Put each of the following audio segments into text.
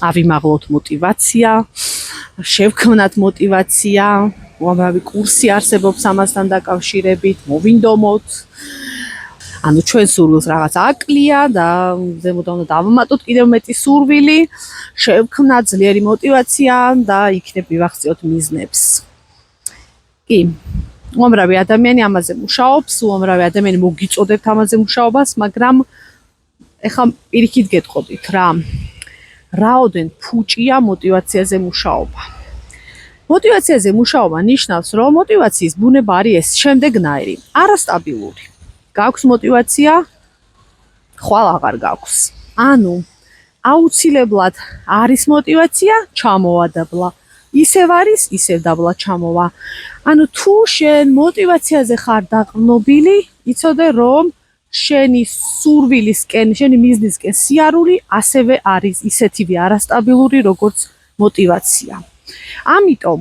ავიმაღლოთ мотивация, შევქმნათ мотивация, უამრავი კურსი არსებობს ამასთან დაკავშირებით, მოვინდომოთ. ანუ ჩვენ სურვილს რაღაც აკლია და ზემოდან უნდა დავამატოთ კიდევ მეტი სურვილი, შევქმნათ ძლიერი мотивация და იქნებ მივახციოთ მიზნებს. კი, უამრავი ადამიანი ამაზე მუშაობს, უამრავი ადამიანი მოგიწოდებთ ამაზე მუშაობას, მაგრამ ეხლა პირიქით გეტყოდით რა. რაოდენ ფუჭია мотивациაზე მუშაობა. мотивациაზე მუშაობა ნიშნავს, რომ мотивაციის ბუნება არის ეს შემდეგნაირი, არასტაბილური. გაქვს мотивация, ხვალ აღარ გაქვს. ანუ აუცილებლად არის мотивация, ჩამოვა დაბლა. ისევ არის, ისევ დაბლა ჩამოვა. ანუ თუ შენ мотивациაზე ხარ დაყრდნობილი, იცოდე რომ შენი სურვილისკენ, შენი მიზნისკენ სიარული ასევე არის ისეთივე არასტაბილური, როგორც мотивация. ამიტომ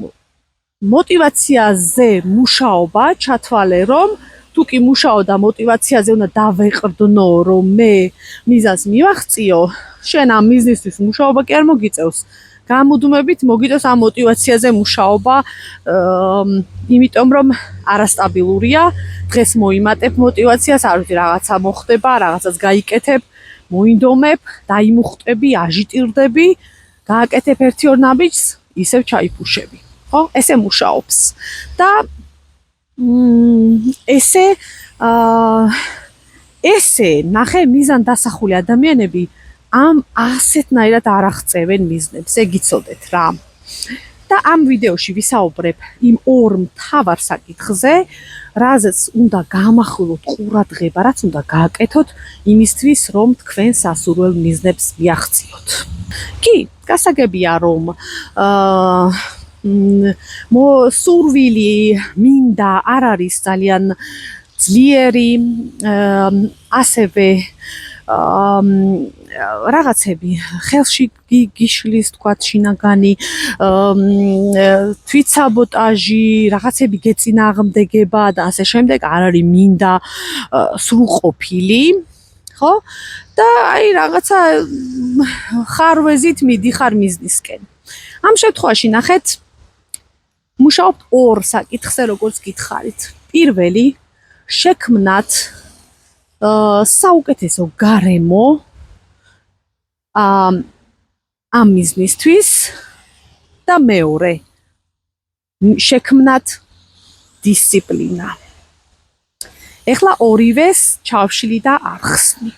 мотивациაზე მუშაობა ჩათვალე, რომ თუ კი მუშაობ და мотивациაზე უნდა დავეყრდნო, რომ მე მიზანს მივახციო, შენ ამ მიზნისთვის მუშაობა კი არ მოგიწევს. გამუდმებით მოგიწევს ამ мотивациაზე მუშაობა, იმიტომ რომ არასტაბილურია, დღეს მოიმატებ мотивациას, არ ვიცი რაღაცა მოხდება, რაღაცას გაიკეთებ, მოინდომებ, დაიმუხტები, აჟიტირდები, გააკეთებ 1-2 ნაბიჯს, ისევ ჩაიფუშები. ხო? ესე მუშაობს. და ესე ნახე მიზან დასახული ადამიანები ამ ასეთნაირად არ აღწევენ მიზნებს, ეგ იცოდეთ რა. და ამ ვიდეოში ვისაუბრებ იმ ორ მთავარ საკითხზე, რაზეც უნდა გამახვილოთ ყურადღება, რაც უნდა გააკეთოთ იმისთვის, რომ თქვენ სასურველ მიზნებს მიაღწიოთ. კი, გასაგებია, რომ სურვილი მინდა არ არის ძალიან ძლიერი, ასევე რაღაცები ხელში გიშლის, თქვათ, შინაგანი თვითსაბოტაჟი, რაღაცები გეწინააღმდეგება და ასე შემდეგ, არ არის მინდა სრულყოფილი, ხო? და აი რაღაცა ხარვეზით მიდიხარ მიზნისკენ. ამ შემთხვევაში ნახეთ, მუშაობთ ორ საკითხზე, როგორც გითხარით. პირველი, შექმნათ საუკეთესო გარემო ამ მიზნისთვის და მეორე, შექმნათ დისციპლინა. ეხლა ორივეს ჩავშლი და ახსნი.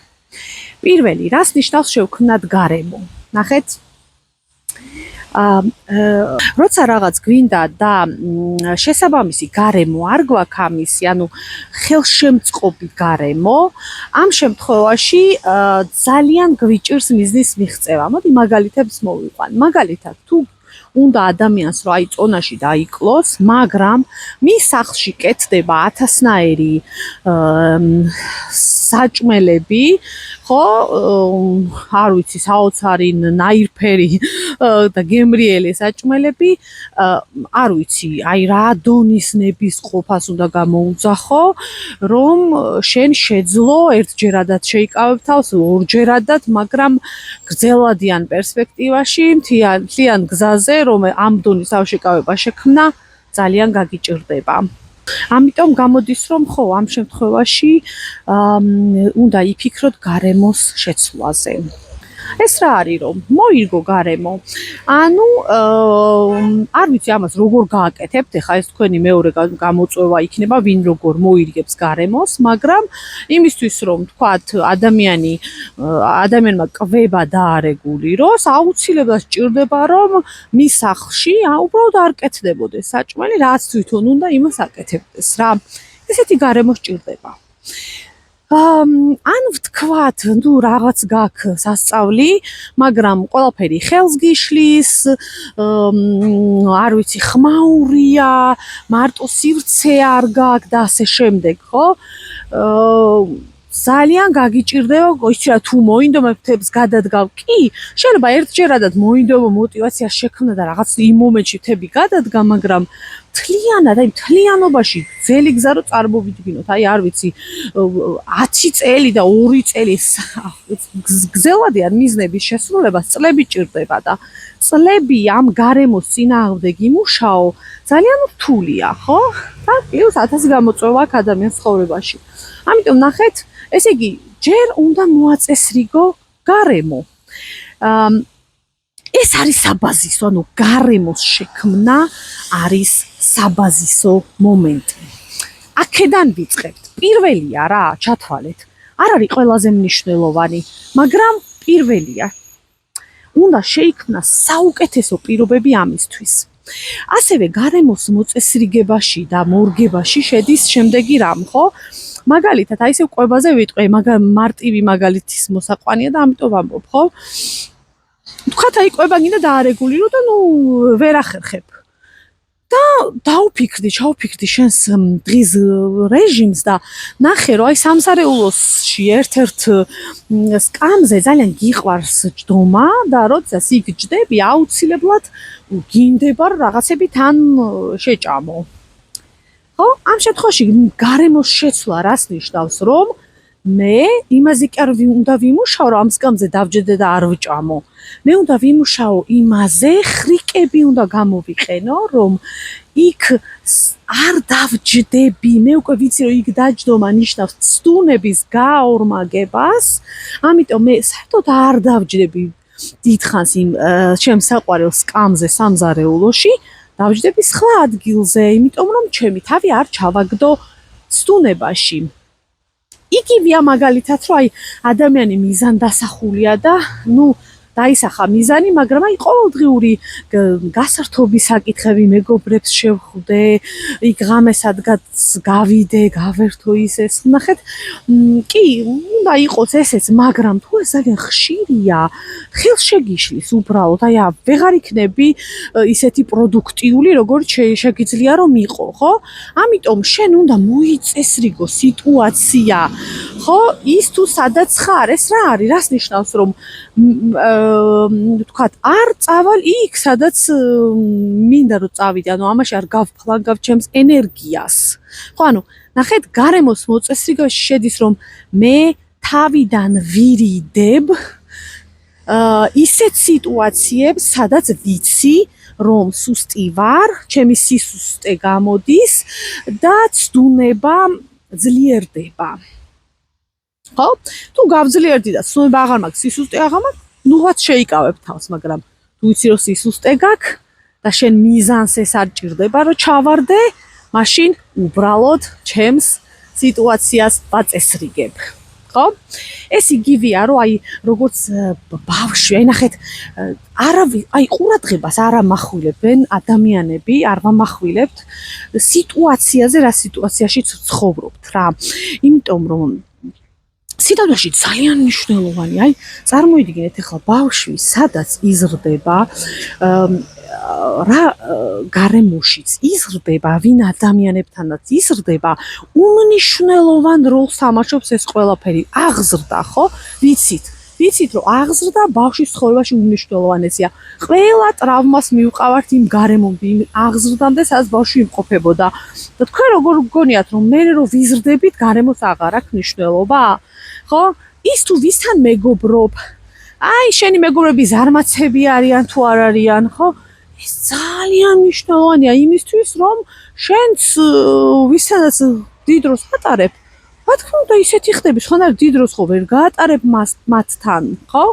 პირველი, რას ნიშნავს შევქმნათ გარემო? ნახეთ, როცა რაღაც გვინდა და შესაბამისი გარემო არ გვაქვს ამისი, ანუ ხელშემწყობი გარემო, ამ შემთხვევაში ძალიან გვიჭირს მიზნის მიღწევა. მოდი მაგალითებს მოვიყვან. მაგალითად, თუ უნდა ადამიანს რომ აი წონაში დაიკლოს, მაგრამ მის სახლში კეთდება 1000-ნაირი საჭმელები, ხო, არ ვიცი, საოცარი ნაირფერი და გემრიელი საჭმელები, არ ვიცი, აი რა დონის ნების ყოფას უნდა გამოუძახო, რომ შენ შეძლო ერთჯერადად შეიკავებ თავს, ორჯერადად, მაგრამ გრძელვადიან პერსპექტივაში, მთლიან გზაზე, რომ ამ დონის თავშეკავება შექმნა, ძალიან გაგიჭირდება. ამიტომ გამოდის, რომ ხო, ამ შემთხვევაში უნდა იფიქროთ გარემოს შეცვლაზე. ეს რა არის, რომ მოირგო გარემო? ანუ არ ვიცი ამას როგორ გააკეთებთ, ეხლა ეს თქვენი მეორე გამოწვევა იქნება, ვინ როგორ მოირგებს გარემოს, მაგრამ იმისთვის, რომ თქვათ ადამიანმა კვება დაარეგულიროს, აუცილებლად სჭირდება, რომ მის სახლში უბრალოდ არ კეთდებოდეს საჭმელი, რაც თვითონ უნდა იმას აკეთებდეს რა. ესეთი გარემო სჭირდება. ან ვთქვათ, ნუ რაღაც გაქვს სასწავლი, მაგრამ ყველაფერი ხელს გიშლის, არ ვიცი, ხმაურია, მარტო სივრცე არ გაქვს და ასე შემდეგ, ხო? ძალიან გაგიჭირდება, იცი რა, თუ მოინდომებს გადადგავ, კი, შეიძლება ერთჯერადად მოინდომო мотивация შექმნა და რაღაც იმ მომენტში თები გადადგა, მაგრამ თლიანად, აი თლიანობაში ძელი გზა რო წარმოვიდგინოთ, აი არ ვიცი 10 წელი და 2 წელი გზელადიან მიზნების შესრულებას წლები ჭირდება და წლები ამ გარემოს წინააღმდეგ იმუშაო ძალიან რთულია, ხო? და პლუს 1000 გამოწვევა აქვს ადამიანის ცხოვრებაში. ამიტომ ნახეთ, ესე იგი ჯერ უნდა მოაწესრიგო გარემო. ეს არის საბაზისო, ანუ გარემოს შექმნა არის საბაზისო მომენტი. აქედან ვიწყებთ. პირველია რა, ჩათვალეთ. არ არის ყველაზე მნიშვნელოვანი, მაგრამ პირველია. უნდა შეიქმნას საუკეთესო პირობები ამისთვის. ასევე გარემოს მოწესრიგებაში და მორგებაში შედის შემდეგი რამ, ხო? მაგალითად, აი ესე კვებაზე ვიტყვი, მაგრამ მარტივი მაგალითის მოსაყვანია და ამიტომ ვამბობ, ხო? თქვათ აი კვება გინდა დაარეგულირო და ნუ ვერ ახერხებ. და ჩავფიქრდი შენს დღის რეჟიმს და ნახე რომ აი სამსარეულოში ერთ-ერთ სკამზე ძალიან გიყვარს ჯდომა და როდესაც იქ ჯდები აუცილებლად გინდება რაღაცები თან შეჭამო. ხო? ამ შემთხვევაში გარემოს შეცვლა რას ნიშნავს, რომ მე იმაზე კი არ უნდა ვიმუშაო, რომ ამ სკამზე დავჯდე და არ ვჭამო. მე უნდა ვიმუშაო იმაზე, ხრიკები უნდა გამოვიყენო, რომ იქ არ დავჯდები. მე უკვე ვიცი, რომ იქ დაჯდომა ნიშნავს ცდუნების გაორმაგებას, ამიტომ მე საერთოდ არ დავჯდები დიდხანს იმ ჩემს საყვარელ სკამზე სამზარეულოში, დავჯდები სხვა ადგილზე, იმიტომ რომ ჩემი თავი არ ჩავაგდო ცდუნებაში. იგივეა მაგალითად, რომ აი ადამიანი მიზანდასახულია და ნუ დაისახა მიზანი, მაგრამ აი ყოველდღიური გასართობის საკითხები მეგობრებს შევხვდე, იქ ღამესადგაც გავიდე, გავერთო ისეს. ნახეთ, კი, უნდა იყოს ესეც, მაგრამ თუ ეს ძალიან ხშირია, ხელს შეგიშლის უბრალოდ, აი ვეღარ იქნები ისეთი პროდუქტიული, როგორც შეგიძლია რომ იყო, ხო? ამიტომ შენ უნდა მოიწესრიგო სიტუაცია, ხო? ის თუ სადაც ხარ, ეს რა არის? რას ნიშნავს, რომ თქვათ არ წავალ იქ სადაც მინდა რომ წავიდე, ანუ ამაში არ გავფლანგავ ჩემს ენერგიას. ხო, ანუ ნახეთ, გარემოს მოწესრიგებაში შედის, რომ მე თავიდან ვირიდებ ისეთ სიტუაციებს, სადაც ვიცი, რომ სუსტი ვარ, ჩემი სისუსტე გამოდის და ცდუნება ძლიერდება. ხო? თუ გავძლიერდი და ცდუნება აღარ მაქვს, სისუსტე აღარ მაქვს, ნუღაც შეიკავებ თავს, მაგრამ თუ ვიცი რომ სისუსტე გაქვს და შენ მიზანს ეს არ ჭირდება რომ ჩავარდე, მაშინ უბრალოდ ჩემს სიტუაციას ვაწესრიგებ. ხო? ეს იგივეა, რომ აი როგორც ბავშვი, აი ნახეთ, აი ყურადღებას არ ამახვილებენ ადამიანები, არ ვამახვილებთ სიტუაციაზე, რა სიტუაციაში ცხოვრობთ რა. იმიტომ რომ სიტუაციაში ძალიან მნიშვნელოვანი, აი წარმოიდგინეთ ახლა ბავშვი სადაც იზრდება, რა გარემოშიც იზრდება, ვინ ადამიანებთანაც იზრდება, უმნიშვნელოვან როლს თამაშობს ეს ყველაფერი. აღზრდა, ხო? ვიცით რომ აღზრდა ბავშვის ცხოვრებაში უმნიშვნელოვანესია. ყველა ტრავმას მივყავართ იმ გარემომდე, იმ აღზრდამდე, სადაც ბავშვი იმყოფებოდა. და თქვენ როგორ გგონიათ, რომ მე რო ვიზრდებით, გარემოს აღარ აქვს მნიშვნელობა? ხო? ის თუ ვისთან მეგობრობ, აი შენი მეგობრები ზარმაცები არიან თუ არ არიან, ხო? ეს ძალიან მნიშვნელოვანია იმისთვის, რომ შენც ვისთანაც დიდ დროს ატარებ. რა თქმა უნდა, ისეთი ხდები, სხვანაირად დიდ დროს ხო ვერ გაატარებ მათთან, ხო?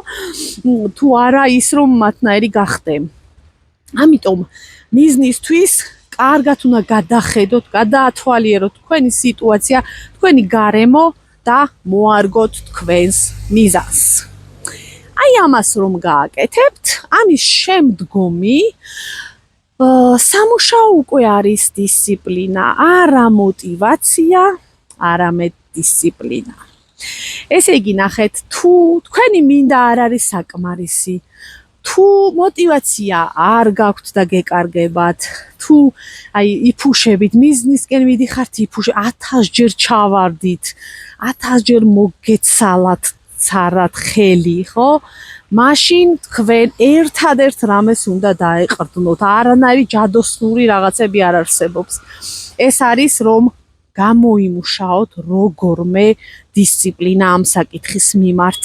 თუ არა ის რომ მათნაირი გახდე. ამიტომ მიზნისთვის კარგად უნდა გადახედოთ, გადაათვალიეროთ თქვენი სიტუაცია, თქვენი გარემო და მოარგოთ თქვენს მიზანს. აი ამას რომ გააკეთებთ, ამის შემდგომი სამუშაო უკვე არის დისციპლინა, არა мотиваცია, არამედ დისციპლინა. ესე იგი ნახეთ, თუ თქვენი მინდა არ არის საკმარისი, თუ мотиваცია არ გაქვთ და გეკარგებათ, თუ აი იფუშებით, მიზნისკენ მიდიხართ, 1000 ჯერ ჩავარდით, 1000 ჯერ მოგეცალათ ცარად ხელი, ხო? მაშინ თქვენ ერთადერთ რამეს უნდა დაეყრდნოთ, არანაირი ჯადოსნური რაღაცები არ არსებობს. ეს არის რომ გამოიმუშაოთ როგორმე დისციპლინა ამ საკითხის მიმართ.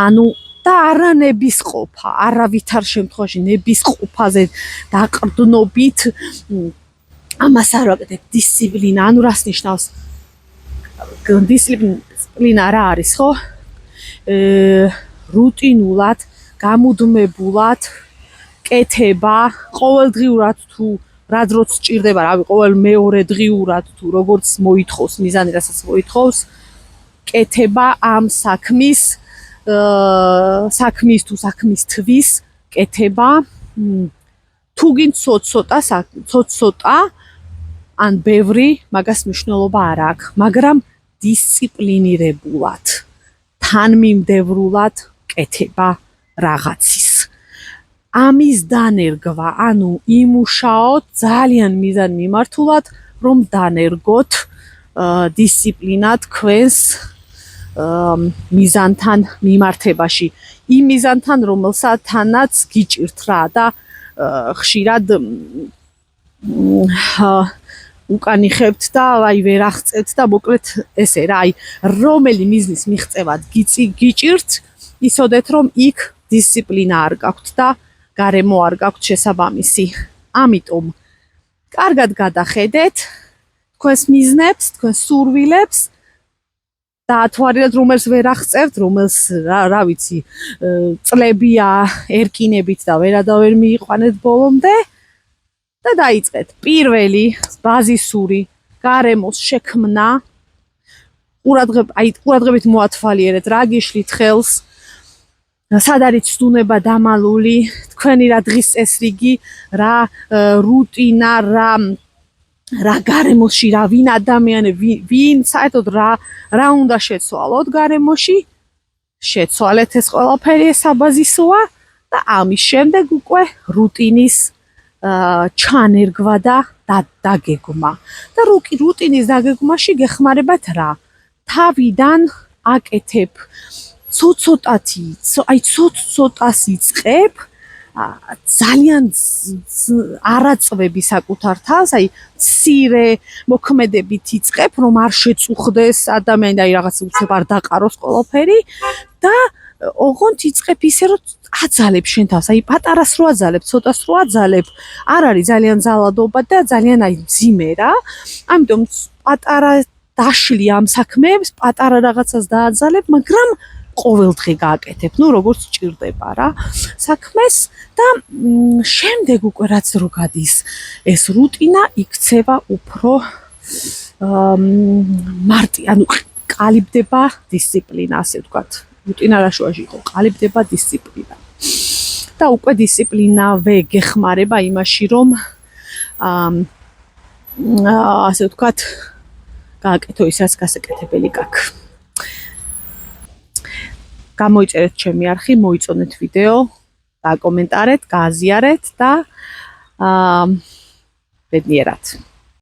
ანუ და არა ნებისყოფა, არავითარ შემთხვევაში ნებისყოფაზე დაყრდნობით ამას არ ვაკეთებ. დისციპლინა, ანუ რას ნიშნავს? დისციპლინა რა არის, ხო? რუტინულად, გამუდმებულად კეთება, ყოველდღიურად თუ რა დროც სჭირდება, რავი, ყოველ მეორე დღიურად თუ როგორც მოითხოვს მიზანი, რასაც მოითხოვს, კეთება ამ საქმის თუ საქმისთვის კეთება, თუ გინდ ცოტა ან ბევრი, მაგას მნიშვნელობა არ აქვს, მაგრამ დისციპლინირებულად, თანმიმდევრულად კეთება რაღაცის. ამის დანერგვა, ანუ იმუშაოთ ძალიან მიზანმიმართულად, რომ დანერგოთ დისციპლინა თქვენს მიზანთან მიმართებაში. იმ მიზანთან, რომელსათანაც გიჭირთ რა და ხშირად უკანიხებთ და აი ვერ აღწევთ და მოკლედ ესე რა, აი რომელი მიზნის მიღწევად გიჭირთ, იცოდეთ რომ იქ დისციპლინა არ გაქვთ და გარემო არ გაქვთ შესაბამისი. ამიტომ კარგად გადახედეთ თქვენს მიზნებს, თქვენს სურვილებს და თვალად რომელს ვერ აღწევთ, რომელს რა ვიცი, წლებია ერკინებით და ვერადავერ მიიყვანეთ ბოლომდე და დაიწყეთ პირველი ბაზისური გარემოს შექმნა. ყურადღებით მოათვალიერეთ რა გიშლით ხელს, სად არის ცდუნება დამალული, თქვენი რა დღის წესრიგი, რა რუტინა, რა გარემოში, რა ვინ ადამიანები, ვინ საერთოდ რა უნდა შეცვალოთ გარემოში, შეცვალეთ ეს ყველაფერი, ეს საბაზისოა და ამის შემდეგ უკვე რუტინის ჩანერგვა და დაგეგმა. და რუტინის დაგეგმაში გეხმარებათ რა? თავიდან აკეთებ ცოტას იწყებ, ძალიან არაწვევი საკუთარ თავს, აი მცირე მოქმედებით იწყებ, რომ არ შეწუხდეს ადამიანი და აი რაღაც უცებ არ დაყაროს ყველაფერი და ოღონდ იწყებ ისე რომ აძალებ შენ თავს, აი პატარას რო აძალებ, ცოტას რო აძალებ, არ არის ძალიან ძალადობა და ძალიან აი მძიმე რა. ამიტომ პატარა დაშლი ამ საქმეებს, პატარა რაღაცას დააძალებ, მაგრამ ყოველდღე გააკეთებ, ნუ როგორც ჭირდება რა საქმეს და შემდეგ უკვე რაც რო გადის ეს რუტინა იქცევა უფრო ანუ ყალიბდება დისციპლინა, ასე ვთქვათ. რუტინა რაშუაში იყო, ყალიბდება დისციპლინა. და უკვე დისციპლინავე გეხმარება იმაში, რომ ასე ვთქვათ, გააკეთო ის, რაც გასაკეთებელი გაქვს. გამოიწერეთ ჩემი არხი, მოიწონეთ ვიდეო, დაკომენტარეთ, გააზიარეთ და ბედნიერად.